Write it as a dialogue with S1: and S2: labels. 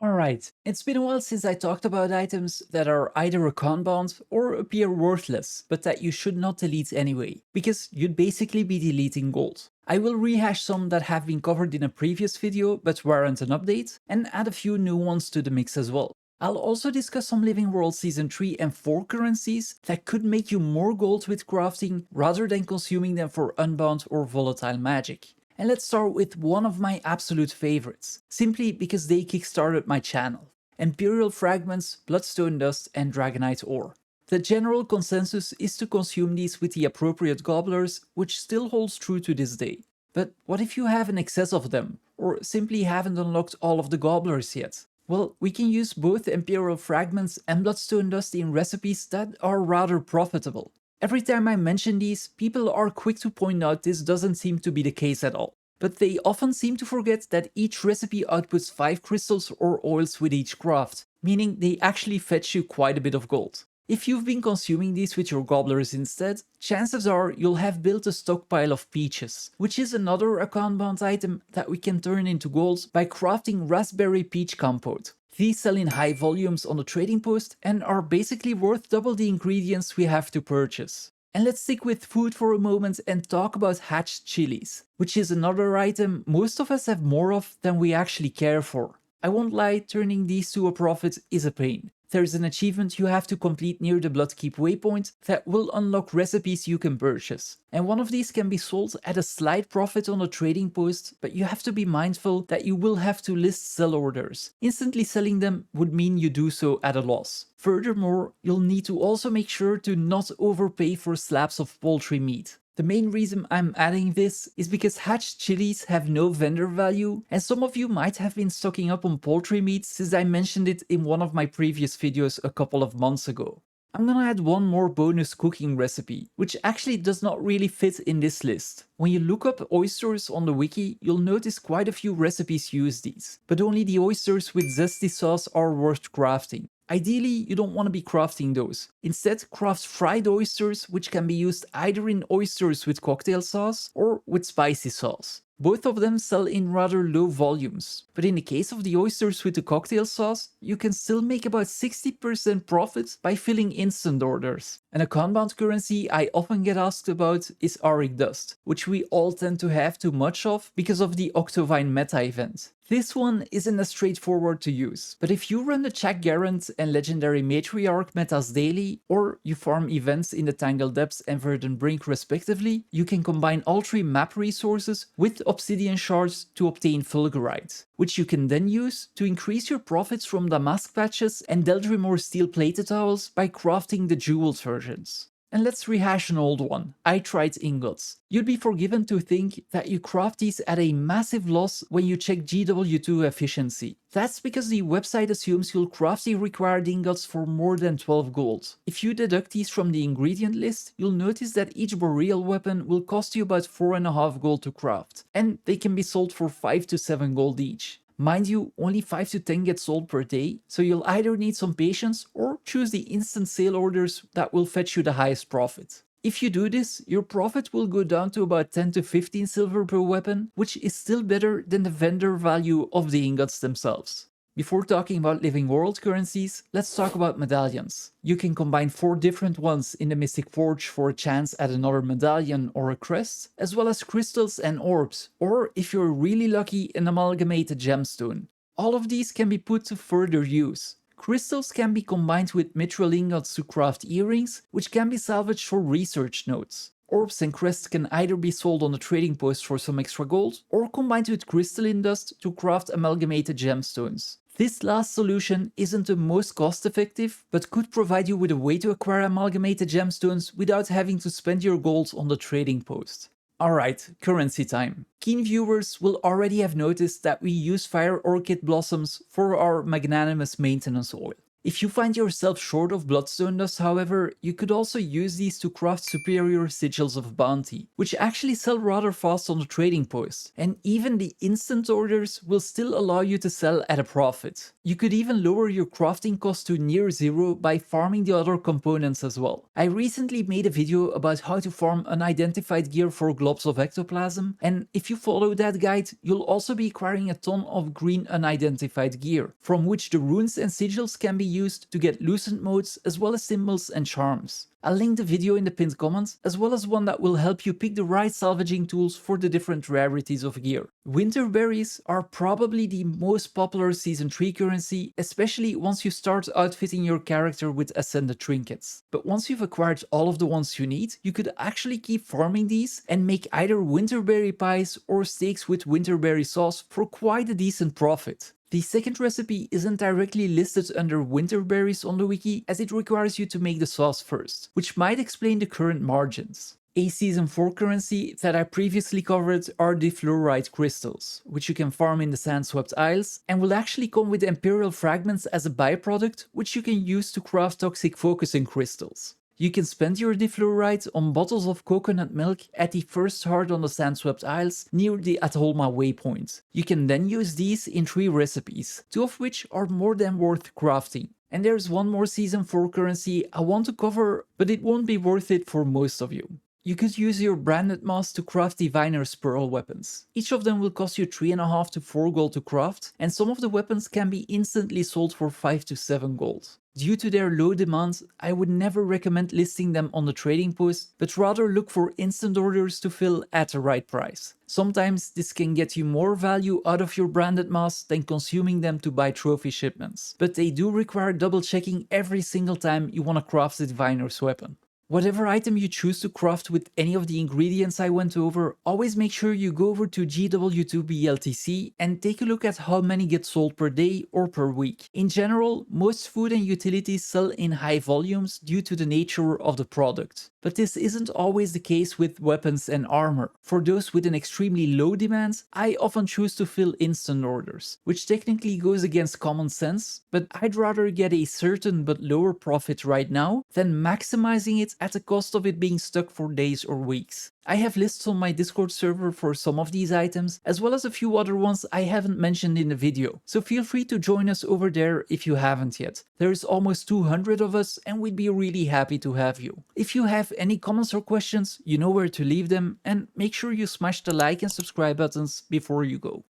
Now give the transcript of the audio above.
S1: Alright, it's been a while since I talked about items that are either a con bound or appear worthless, but that you should not delete anyway, because you'd basically be deleting gold. I will rehash some that have been covered in a previous video but weren't an update, and add a few new ones to the mix as well. I'll also discuss some Living World Season 3 and 4 currencies that could make you more gold with crafting rather than consuming them for unbound or volatile magic. And let's start with one of my absolute favorites, simply because they kickstarted my channel. Imperial Fragments, Bloodstone Dust and Dragonite Ore. The general consensus is to consume these with the appropriate gobblers, which still holds true to this day. But what if you have an excess of them, or simply haven't unlocked all of the gobblers yet? Well, we can use both Imperial Fragments and Bloodstone Dust in recipes that are rather profitable. Every time I mention these, people are quick to point out this doesn't seem to be the case at all. But they often seem to forget that each recipe outputs 5 crystals or oils with each craft, meaning they actually fetch you quite a bit of gold. If you've been consuming these with your gobblers instead, chances are you'll have built a stockpile of peaches, which is another account-bound item that we can turn into gold by crafting raspberry peach compote. These sell in high volumes on the trading post and are basically worth double the ingredients we have to purchase. And let's stick with food for a moment and talk about hatched chilies, which is another item most of us have more of than we actually care for. I won't lie, turning these to a profit is a pain. There's an achievement you have to complete near the Bloodkeep waypoint that will unlock recipes you can purchase. And one of these can be sold at a slight profit on a trading post, but you have to be mindful that you will have to list sell orders. Instantly selling them would mean you do so at a loss. Furthermore, you'll need to also make sure to not overpay for slabs of poultry meat. The main reason I'm adding this is because hatched chilies have no vendor value, and some of you might have been stocking up on poultry meat since I mentioned it in one of my previous videos a couple of months ago. I'm gonna add one more bonus cooking recipe, which actually does not really fit in this list. When you look up oysters on the wiki, you'll notice quite a few recipes use these, but only the oysters with zesty sauce are worth crafting. Ideally, you don't want to be crafting those. Instead, craft fried oysters, which can be used either in oysters with cocktail sauce or with spicy sauce. Both of them sell in rather low volumes, but in the case of the oysters with the cocktail sauce, you can still make about 60% profit by filling instant orders. And a compound currency I often get asked about is Auric Dust, which we all tend to have too much of because of the Octovine meta event. This one isn't as straightforward to use, but if you run the Jack Garant and Legendary Matriarch metas daily, or you farm events in the Tangled Depths and Verdant Brink respectively, you can combine all 3 map resources with Obsidian Shards to obtain Fulgurite, which you can then use to increase your profits from Damask patches and Deldrimor steel plated towels by crafting the jeweled versions. And let's rehash an old one, Eitrite Ingots. You'd be forgiven to think that you craft these at a massive loss when you check GW2 efficiency. That's because the website assumes you'll craft the required ingots for more than 12 gold. If you deduct these from the ingredient list, you'll notice that each boreal weapon will cost you about 4.5 gold to craft, and they can be sold for 5 to 7 gold each. Mind you, only 5 to 10 get sold per day, so you'll either need some patience or choose the instant sale orders that will fetch you the highest profit. If you do this, your profit will go down to about 10 to 15 silver per weapon, which is still better than the vendor value of the ingots themselves. Before talking about Living World currencies, let's talk about medallions. You can combine 4 different ones in the Mystic Forge for a chance at another medallion or a crest, as well as crystals and orbs, or if you're really lucky, an amalgamated gemstone. All of these can be put to further use. Crystals can be combined with mithril ingots to craft earrings, which can be salvaged for research notes. Orbs and crests can either be sold on the trading post for some extra gold, or combined with crystalline dust to craft amalgamated gemstones. This last solution isn't the most cost effective, but could provide you with a way to acquire amalgamated gemstones without having to spend your gold on the trading post. Alright, currency time. Keen viewers will already have noticed that we use Fire Orchid blossoms for our magnanimous maintenance oil. If you find yourself short of bloodstone dust, however, you could also use these to craft superior sigils of bounty, which actually sell rather fast on the trading post, and even the instant orders will still allow you to sell at a profit. You could even lower your crafting cost to near zero by farming the other components as well. I recently made a video about how to farm unidentified gear for globs of ectoplasm, and if you follow that guide, you'll also be acquiring a ton of green unidentified gear, from which the runes and sigils can be used to get lucent modes as well as symbols and charms. I'll link the video in the pinned comment, as well as one that will help you pick the right salvaging tools for the different rarities of gear. Winterberries are probably the most popular Season 3 currency, especially once you start outfitting your character with ascended trinkets. But once you've acquired all of the ones you need, you could actually keep farming these and make either winterberry pies or steaks with winterberry sauce for quite a decent profit. The second recipe isn't directly listed under winterberries on the wiki, as it requires you to make the sauce first, which might explain the current margins. A Season 4 currency that I previously covered are Difluorite Crystals, which you can farm in the Sand-Swept Isles, and will actually come with Imperial Fragments as a byproduct, which you can use to craft toxic focusing crystals. You can spend your Difluorite on bottles of coconut milk at the first heart on the Sand-Swept Isles near the Atholma waypoint. You can then use these in 3 recipes, 2 of which are more than worth crafting. And there's one more Season 4 currency I want to cover, but it won't be worth it for most of you. You could use your branded mask to craft Diviner's Pearl weapons. Each of them will cost you 3.5 to 4 gold to craft, and some of the weapons can be instantly sold for 5 to 7 gold. Due to their low demand, I would never recommend listing them on the trading post, but rather look for instant orders to fill at the right price. Sometimes this can get you more value out of your branded masks than consuming them to buy trophy shipments, but they do require double checking every single time you want to craft the Diviner's weapon. Whatever item you choose to craft with any of the ingredients I went over, always make sure you go over to GW2BLTC and take a look at how many get sold per day or per week. In general, most food and utilities sell in high volumes due to the nature of the product. But this isn't always the case with weapons and armor. For those with an extremely low demand, I often choose to fill instant orders, which technically goes against common sense, but I'd rather get a certain but lower profit right now than maximizing it at the cost of it being stuck for days or weeks. I have lists on my Discord server for some of these items, as well as a few other ones I haven't mentioned in the video, so feel free to join us over there if you haven't yet. There's almost 200 of us and we'd be really happy to have you. If you have any comments or questions, you know where to leave them, and make sure you smash the like and subscribe buttons before you go.